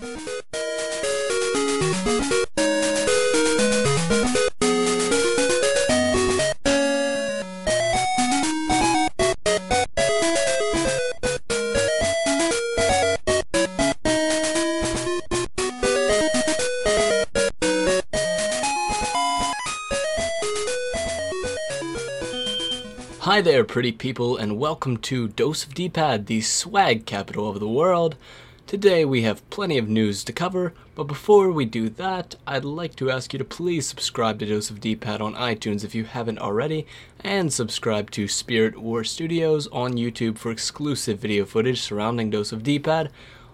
Hi there, pretty people, and welcome to Dose of D-Pad, the swag capital of the world. Today we have plenty of news to cover, but before we do that, I'd like to ask you to please subscribe to Dose of D-Pad on iTunes if you haven't already, and subscribe to Spirit War Studios on YouTube for exclusive video footage surrounding Dose of D-Pad.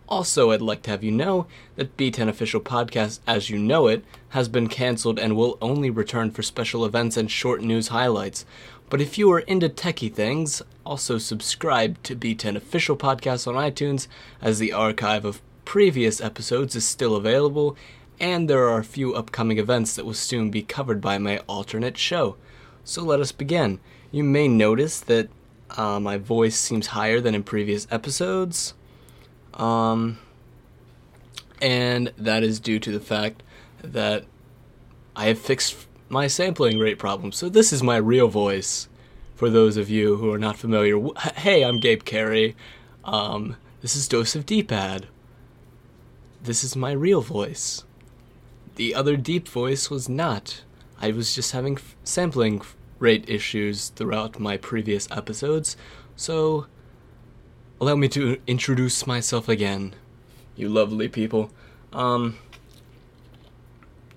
Also, I'd like to have you know that B10 Official Podcast, as you know it, has been cancelled and will only return for special events and short news highlights. But if you are into techie things, also subscribe to B10 Official Podcast on iTunes, as the archive of previous episodes is still available, and there are a few upcoming events that will soon be covered by my alternate show. So let us begin. You may notice that my voice seems higher than in previous episodes, and that is due to the fact that I have fixed my sampling rate problem. So this is my real voice, for those of you who are not familiar. Hey, I'm Gabe Carey. This is Dose of D-Pad. This is my real voice. The other deep voice was not. I was just having sampling rate issues throughout my previous episodes, so allow me to introduce myself again, you lovely people.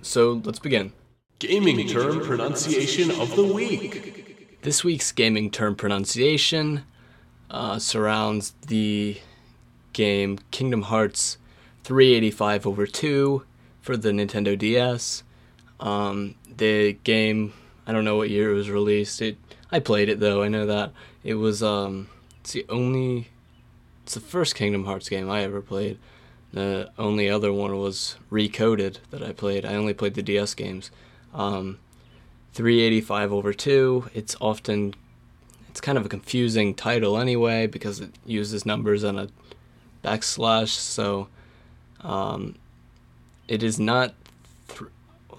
So let's begin. Gaming term pronunciation of the week. This week's gaming term pronunciation surrounds the game Kingdom Hearts 385/2 for the Nintendo DS. The game, I don't know what year it was released. I played it though, I know that. It was, it's the first Kingdom Hearts game I ever played. The only other one was Recoded that I played. I only played the DS games. 385/2, it's kind of a confusing title anyway, because it uses numbers and a backslash, so, it is not,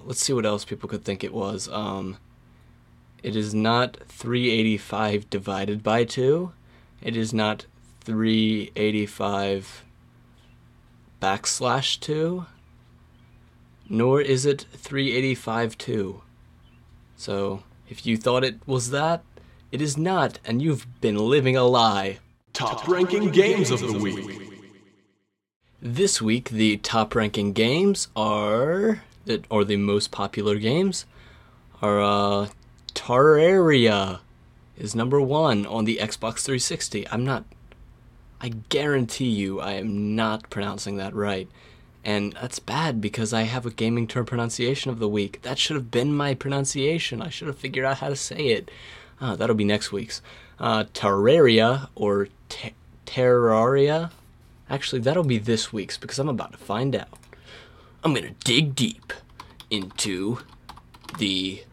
let's see what else people could think it was. It is not 385 divided by 2, it is not 385 backslash 2, nor is it 385/2. So, if you thought it was that, it is not, and you've been living a lie. Top-ranking games of the week. This week, the top-ranking games or the most popular games, are, Terraria is number 1 on the Xbox 360. I guarantee you I am not pronouncing that right. And that's bad, because I have a gaming term pronunciation of the week. That should have been my pronunciation. I should have figured out how to say it. That'll be next week's. Terraria, or Terraria. Actually, that'll be this week's, because I'm about to find out. I'm going to dig deep into the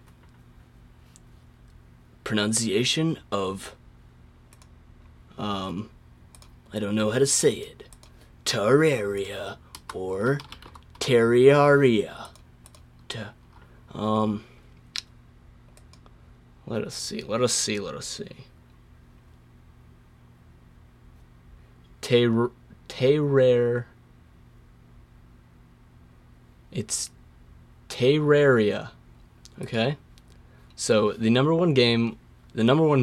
pronunciation of, I don't know how to say it. Terraria. Or Terraria. Let us see. Terraria. It's Terraria. Okay? So, the number one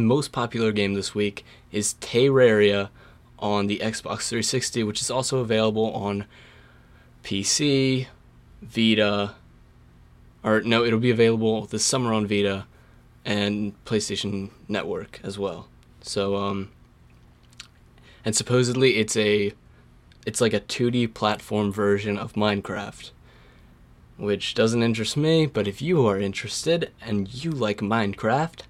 most popular game this week is Terraria on the Xbox 360, which is also available on PC, Vita, it'll be available this summer on Vita and PlayStation Network as well. So, and supposedly it's like a 2D platform version of Minecraft, which doesn't interest me, but if you are interested and you like Minecraft,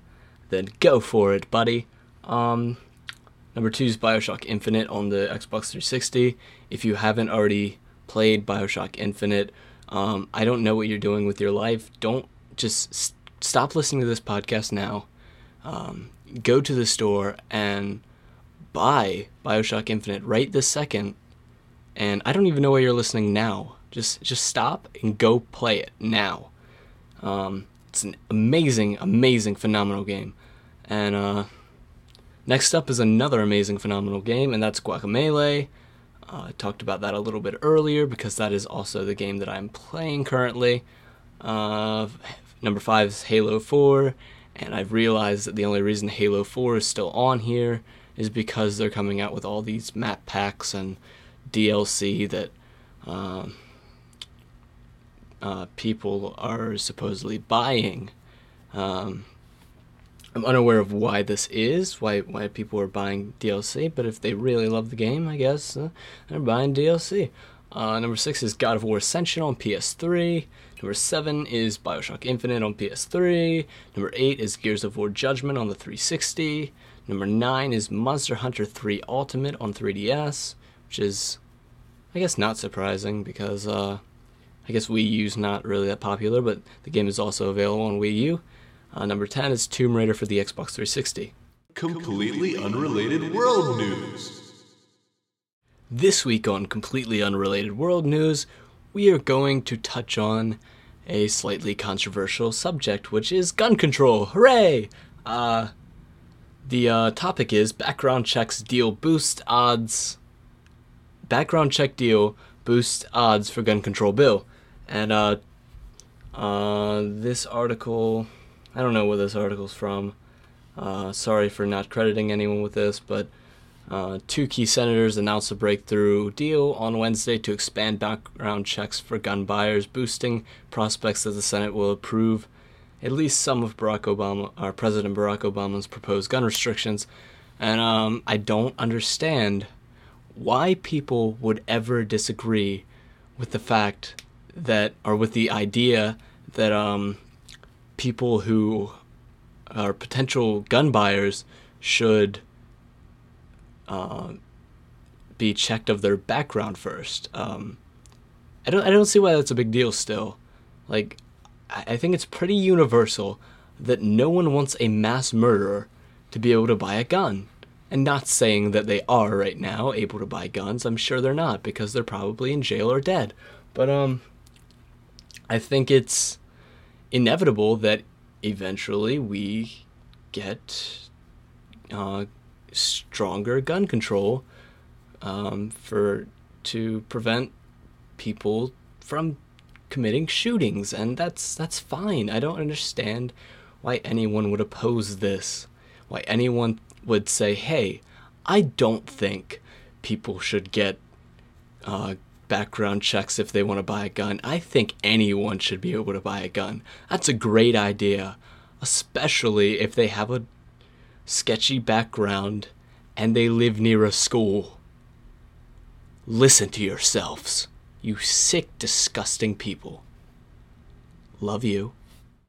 then go for it, buddy. Number 2 is BioShock Infinite on the Xbox 360. If you haven't already played BioShock Infinite, I don't know what you're doing with your life. Don't just stop listening to this podcast now. Go to the store and buy BioShock Infinite right this second, and I don't even know why you're listening now. Just stop and go play it now. It's an amazing, phenomenal game. And next up is another amazing, phenomenal game, and that's Guacamelee. I talked about that a little bit earlier because that is also the game that I'm playing currently. Number 5 is Halo 4, and I've realized that the only reason Halo 4 is still on here is because they're coming out with all these map packs and DLC that people are supposedly buying. I'm unaware of why this is, why people are buying DLC, but if they really love the game, I guess they're buying DLC. Number 6 is God of War Ascension on PS3. Number 7 is Bioshock Infinite on PS3. Number 8 is Gears of War Judgment on the 360. Number 9 is Monster Hunter 3 Ultimate on 3DS, which is, I guess, not surprising because I guess Wii U's not really that popular, but the game is also available on Wii U. Number 10 is Tomb Raider for the Xbox 360. Completely unrelated world news. This week on Completely Unrelated World News, we are going to touch on a slightly controversial subject, which is gun control. Hooray! The topic is background check deal boost odds for gun control bill. And this article, I don't know where this article's from. Sorry for not crediting anyone with this, but 2 key senators announced a breakthrough deal on Wednesday to expand background checks for gun buyers, boosting prospects that the Senate will approve at least some of President Barack Obama's proposed gun restrictions. And I don't understand why people would ever disagree with the fact that, or with the idea that people who are potential gun buyers should be checked of their background first. I don't see why that's a big deal still. Like, I think it's pretty universal that no one wants a mass murderer to be able to buy a gun. And not saying that they are right now able to buy guns. I'm sure they're not, because they're probably in jail or dead. But I think it's inevitable that eventually we get stronger gun control to prevent people from committing shootings, and that's fine. I don't understand why anyone would oppose this. Why anyone would say, hey, I don't think people should get background checks if they want to buy a gun. I think anyone should be able to buy a gun. That's a great idea, especially if they have a sketchy background and they live near a school. Listen to yourselves, you sick, disgusting people. Love you.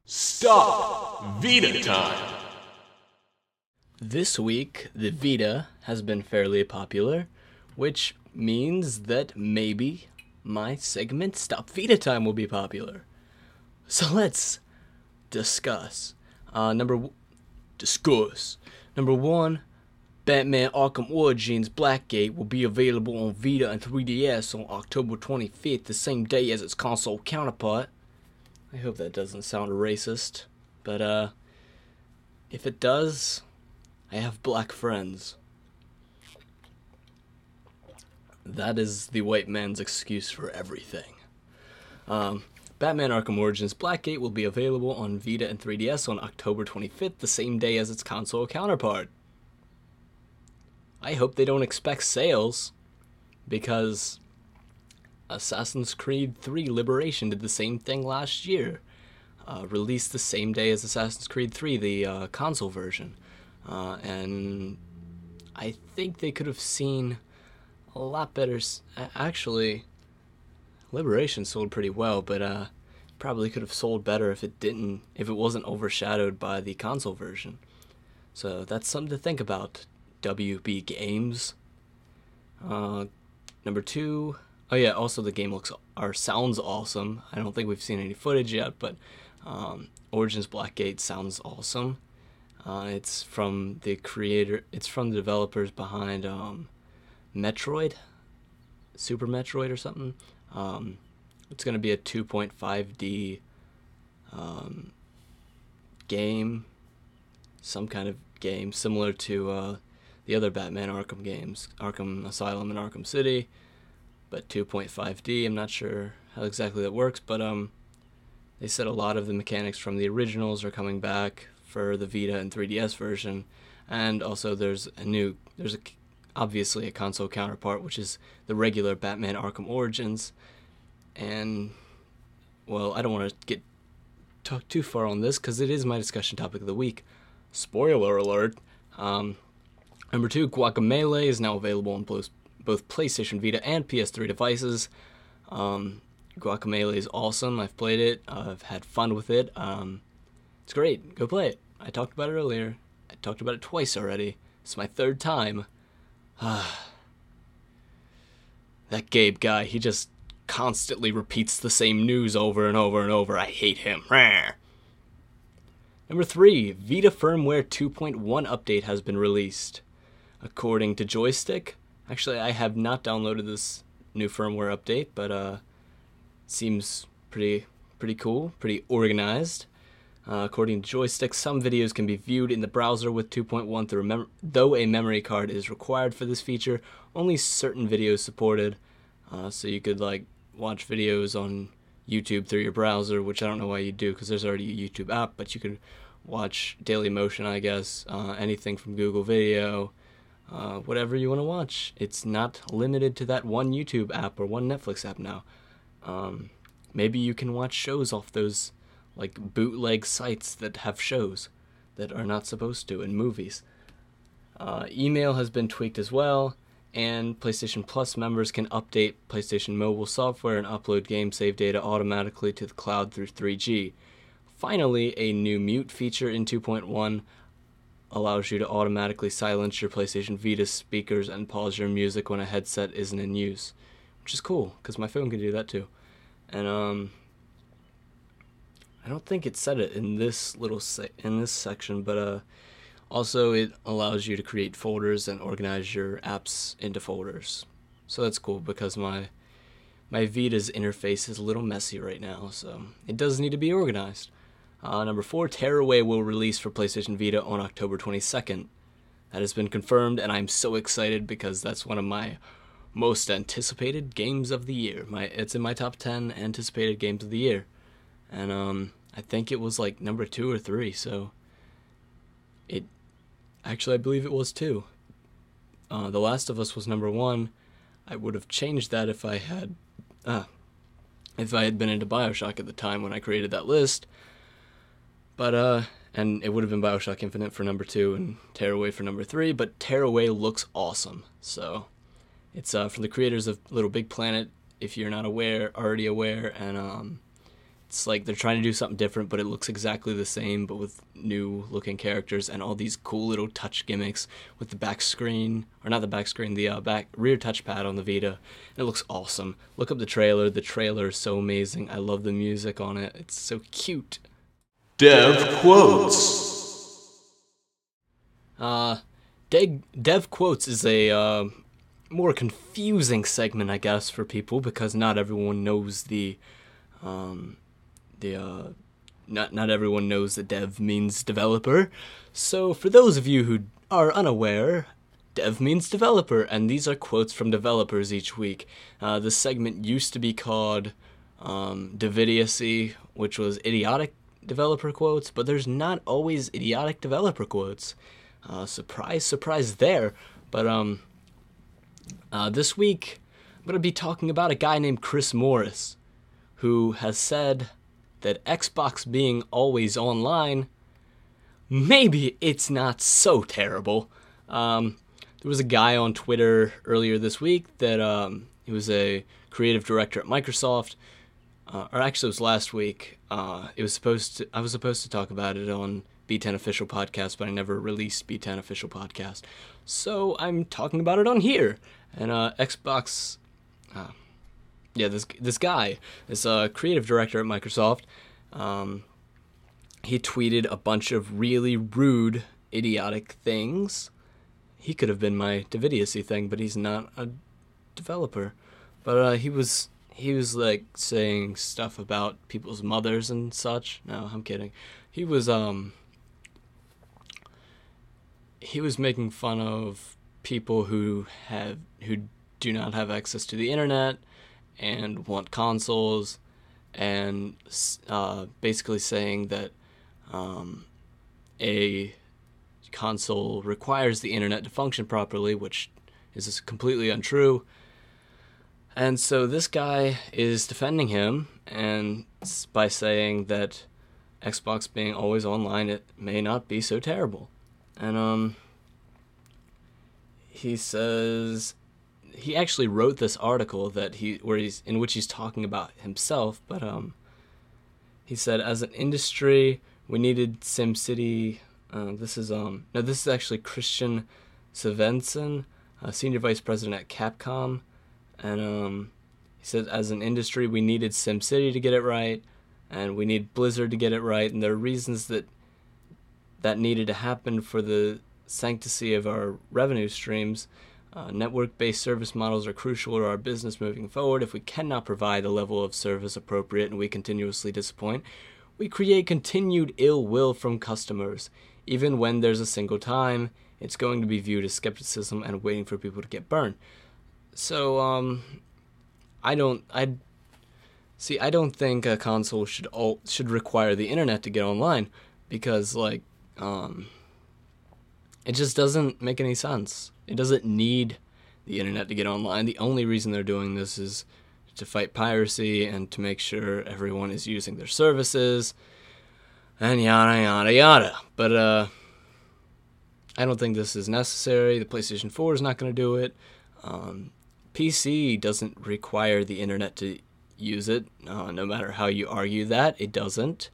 Stop! Vita time! This week, the Vita has been fairly popular, which means that maybe my segment Stop Vita Time will be popular. So let's discuss. Number 1, Batman Arkham Origins Blackgate will be available on Vita and 3DS on October 25th, the same day as its console counterpart. I hope that doesn't sound racist, but if it does, I have black friends. That is the white man's excuse for everything. Batman Arkham Origins Blackgate will be available on Vita and 3DS on October 25th, the same day as its console counterpart. I hope they don't expect sales, because Assassin's Creed 3 Liberation did the same thing last year. Released the same day as Assassin's Creed 3, the console version. And I think they could have seen a lot better. Actually, Liberation sold pretty well, but probably could have sold better if it wasn't overshadowed by the console version. So that's something to think about, WB Games. Number 2. Oh yeah, also the game sounds awesome. I don't think we've seen any footage yet, but Origins Blackgate sounds awesome. It's from the developers behind Metroid. Super Metroid or something. It's going to be a 2.5D game, some kind of game similar to the other Batman Arkham games, Arkham Asylum and Arkham City, but 2.5D. I'm not sure how exactly that works, but they said a lot of the mechanics from the originals are coming back for the Vita and 3DS version, and also there's obviously a console counterpart, which is the regular Batman Arkham Origins. And, well, I don't want to talk too far on this because it is my discussion topic of the week. Spoiler alert. Number 2, Guacamelee is now available on both PlayStation Vita and PS3 devices. Guacamelee is awesome. I've played it. I've had fun with it. It's great. Go play it. I talked about it earlier. I talked about it twice already. It's my third time. That Gabe guy, he just constantly repeats the same news over and over and over. I hate him. Number 3, Vita firmware 2.1 update has been released. According to Joystick, actually I have not downloaded this new firmware update, but seems pretty cool, pretty organized. According to Joystick, some videos can be viewed in the browser with 2.1 though a memory card is required for this feature. Only certain videos supported, so you could watch videos on YouTube through your browser, which I don't know why you do because there's already a YouTube app, but you could watch Dailymotion, I guess, anything from Google Video, whatever you want to watch. It's not limited to that one YouTube app or one Netflix app now. Maybe you can watch shows off those bootleg sites that have shows that are not supposed to in movies. Email has been tweaked as well, and PlayStation Plus members can update PlayStation Mobile software and upload game save data automatically to the cloud through 3G. Finally, a new mute feature in 2.1 allows you to automatically silence your PlayStation Vita speakers and pause your music when a headset isn't in use, which is cool because my phone can do that too. And I don't think it said it in this in this section, but also it allows you to create folders and organize your apps into folders. So that's cool because my Vita's interface is a little messy right now, so it does need to be organized. Number 4, Tearaway will release for PlayStation Vita on October 22nd. That has been confirmed, and I'm so excited because that's one of my most anticipated games of the year. It's in my top 10 anticipated games of the year. And I think it was number 2 or 3, so I believe it was 2. The Last of Us was number 1. I would have changed that if I had been into BioShock at the time when I created that list. But and it would have been BioShock Infinite for number 2 and Tearaway for number 3, but Tearaway looks awesome. So it's from the creators of Little Big Planet, if you're not already aware, and it's they're trying to do something different, but it looks exactly the same, but with new looking characters and all these cool little touch gimmicks with the back screen, or not the back screen, the rear touchpad on the Vita. And it looks awesome. Look up the trailer. The trailer is so amazing. I love the music on it. It's so cute. Dev Quotes. Dev Quotes is a more confusing segment, I guess, for people because not everyone knows not everyone knows that dev means developer. So for those of you who are unaware, dev means developer, and these are quotes from developers each week. This segment used to be called Devidiocy, which was idiotic developer quotes, but there's not always idiotic developer quotes. Surprise, surprise there. But this week, I'm going to be talking about a guy named Chris Morris, who has said that Xbox being always online, maybe it's not so terrible. There was a guy on Twitter earlier this week that he was a creative director at Microsoft, or actually it was last week. I was supposed to talk about it on B10 Official Podcast, but I never released B10 Official Podcast, so I'm talking about it on here. And Xbox. This guy, this creative director at Microsoft, he tweeted a bunch of really rude, idiotic things. He could have been my Devidiocy thing, but he's not a developer. But he was like saying stuff about people's mothers and such. No, I'm kidding. He was making fun of people who do not have access to the internet and want consoles, and basically saying that a console requires the internet to function properly, which is completely untrue. And so this guy is defending him, and by saying that Xbox being always online, it may not be so terrible. And he says he actually wrote this article in which he's talking about himself, but he said, as an industry, we needed SimCity. This is actually Christian Svensson, senior vice president at Capcom. And he said, as an industry, we needed SimCity to get it right, and we need Blizzard to get it right, and there are reasons that needed to happen for the sanctity of our revenue streams. Network-based service models are crucial to our business moving forward. If we cannot provide a level of service appropriate and we continuously disappoint, we create continued ill will from customers. Even when there's a single time, it's going to be viewed as skepticism and waiting for people to get burned. So, I don't think a console should require the internet to get online, because it just doesn't make any sense. It doesn't need the internet to get online. The only reason they're doing this is to fight piracy and to make sure everyone is using their services, and yada yada yada. But I don't think this is necessary. The PlayStation 4 is not going to do it. PC doesn't require the internet to use it, no matter how you argue that. It doesn't.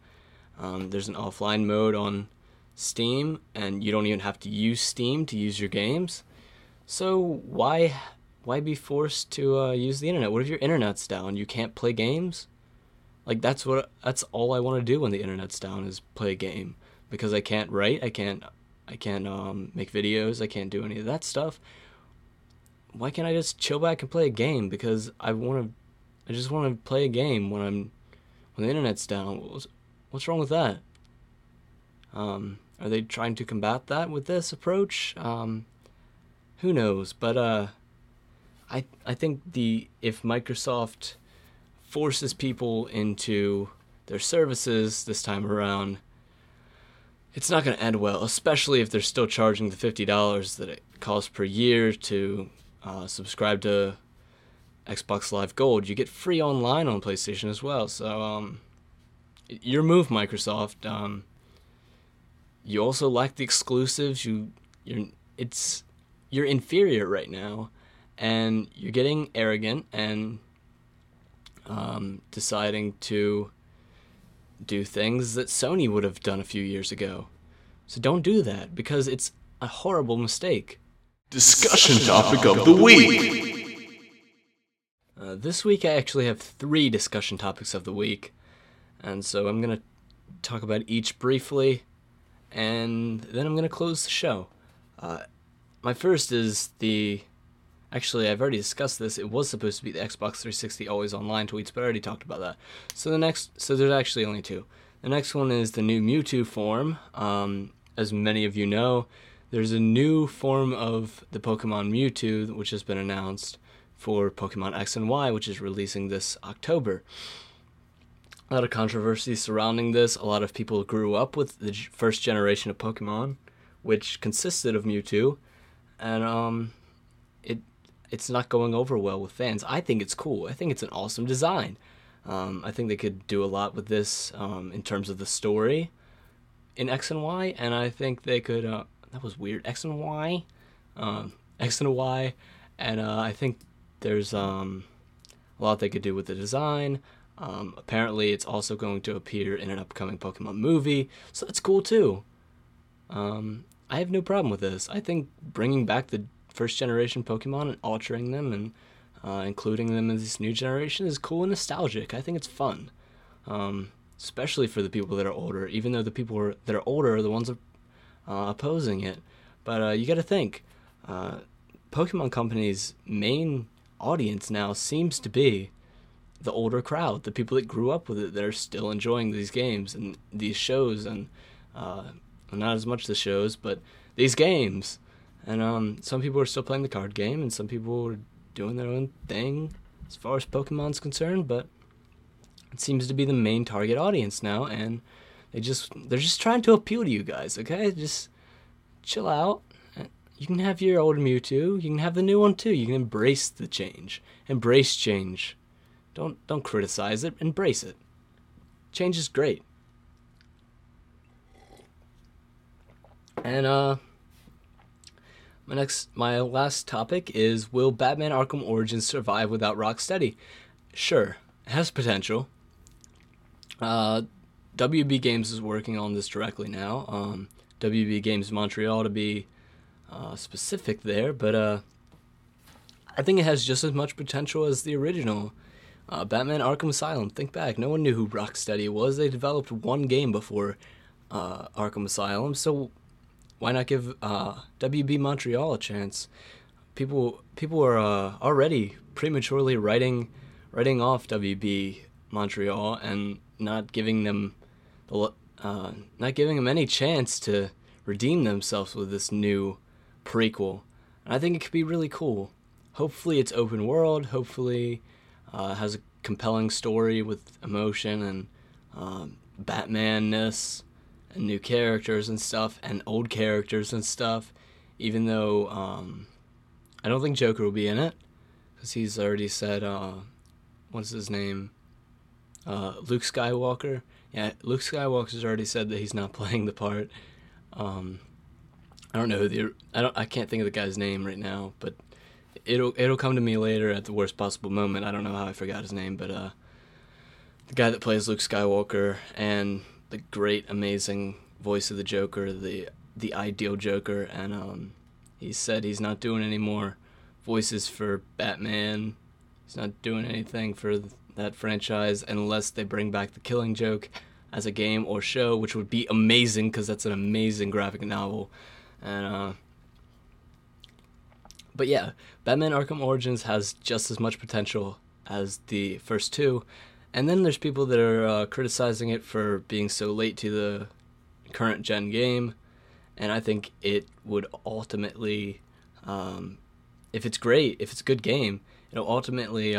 There's an offline mode on Steam, and you don't even have to use Steam to use your games. So why be forced to use the internet? What if your internet's down? You can't play games? That's all I want to do when the internet's down, is play a game, because I can't write, I can't make videos, I can't do any of that stuff. Why can't I just chill back and play a game? Because I just want to play a game when the internet's down. What's wrong with that? Are they trying to combat that with this approach? Who knows? But I think if Microsoft forces people into their services this time around, it's not going to end well, especially if they're still charging the $50 that it costs per year to subscribe to Xbox Live Gold. You get free online on PlayStation as well. So your move, Microsoft. You also lack the exclusives. You're inferior right now, and you're getting arrogant and deciding to do things that Sony would have done a few years ago. So don't do that, because it's a horrible mistake. Discussion topic of the week. This week I actually have 3 discussion topics of the week, and so I'm going to talk about each briefly, and then I'm going to close the show. My first is actually, I've already discussed this. It was supposed to be the Xbox 360 always online tweets, but I already talked about that. So there's actually only 2. The next one is the new Mewtwo form. As many of you know, there's a new form of the Pokemon Mewtwo, which has been announced for Pokemon X and Y, which is releasing this October. A lot of controversy surrounding this. A lot of people grew up with the first generation of Pokemon, which consisted of Mewtwo, and it's not going over well with fans. I think it's cool. I think it's an awesome design. I think they could do a lot with this in terms of the story in X and Y, and I think they could... that was weird. X and Y? X and Y, and I think there's a lot they could do with the design. Apparently, it's also going to appear in an upcoming Pokemon movie, so that's cool too. I have no problem with this. I think bringing back the first generation Pokemon and altering them and including them in this new generation is cool and nostalgic. I think it's fun, especially for the people that are older, even though the people that are older are the ones opposing it. But you got to think, Pokemon Company's main audience now seems to be the older crowd, the people that grew up with it, that are still enjoying these games and these shows, and not as much the shows, but these games. And some people are still playing the card game, and some people are doing their own thing as far as Pokemon's concerned, but it seems to be the main target audience now, and they're just trying to appeal to you guys, okay? Just chill out. You can have your old Mewtwo, you can have the new one too. You can embrace the change. Embrace change. Don't criticize it, embrace it. Change is great. And my last topic is, will Batman Arkham Origins survive without Rocksteady? Sure, it has potential. WB Games is working on this directly now. WB Games Montreal, to be specific there, but I think it has just as much potential as the original Batman Arkham Asylum. Think back, no one knew who Rocksteady was. They developed one game before Arkham Asylum, so why not give WB Montreal a chance? People are already prematurely writing off WB Montreal and not giving them any chance to redeem themselves with this new prequel. And I think it could be really cool. Hopefully it's open world. Hopefully has a compelling story with emotion and Batman-ness and new characters and stuff, and old characters and stuff, even though I don't think Joker will be in it, because he's already said, what's his name? Luke Skywalker. Yeah, Luke Skywalker's already said that he's not playing the part. I don't know I can't think of the guy's name right now, but it'll come to me later at the worst possible moment. I don't know how I forgot his name, but the guy that plays Luke Skywalker and the great, amazing voice of the Joker, the ideal Joker, and he said he's not doing any more voices for Batman. He's not doing anything for that franchise unless they bring back the Killing Joke as a game or show, which would be amazing because that's an amazing graphic novel. And but yeah, Batman Arkham Origins has just as much potential as the first two. And then there's people that are criticizing it for being so late to the current gen game, and I think it would ultimately, if it's great, if it's a good game, it'll ultimately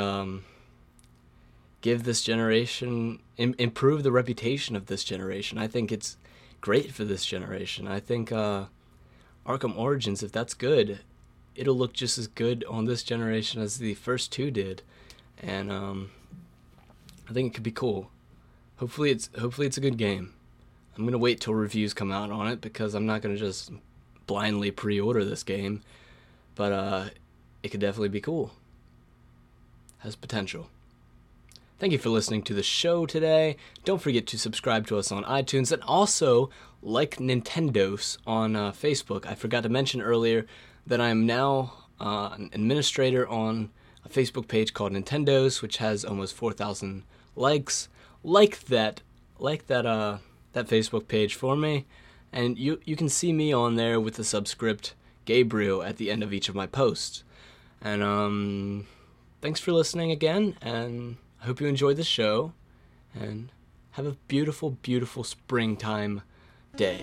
give this generation, improve the reputation of this generation. I think it's great for this generation. I think Arkham Origins, if that's good, it'll look just as good on this generation as the first two did, and I think it could be cool. Hopefully it's a good game. I'm gonna wait till reviews come out on it because I'm not gonna just blindly pre-order this game, but it could definitely be cool. Has potential. Thank you for listening to the show today. Don't forget to subscribe to us on iTunes, and also like Nintendos on Facebook. I forgot to mention earlier that I'm now an administrator on a Facebook page called Nintendos, which has almost 4,000 likes. Like that Facebook page for me, and you can see me on there with the subscript Gabriel at the end of each of my posts. And thanks for listening again, and I hope you enjoyed the show, and have a beautiful, beautiful springtime day.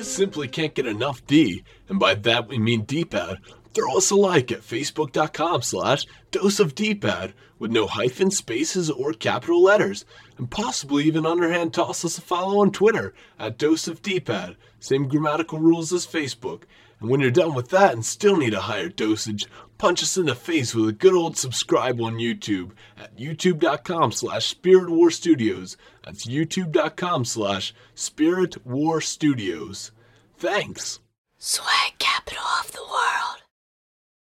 Simply can't get enough D, and by that we mean D-pad, throw us a like at facebook.com/doseofdpad with no hyphens, spaces, or capital letters, and possibly even underhand toss us a follow on Twitter at doseofdpad, same grammatical rules as Facebook. And when you're done with that and still need a higher dosage, punch us in the face with a good old subscribe on YouTube at youtube.com/spiritwarstudios. That's youtube.com/spiritwarstudios. Thanks. Swag capital of the world.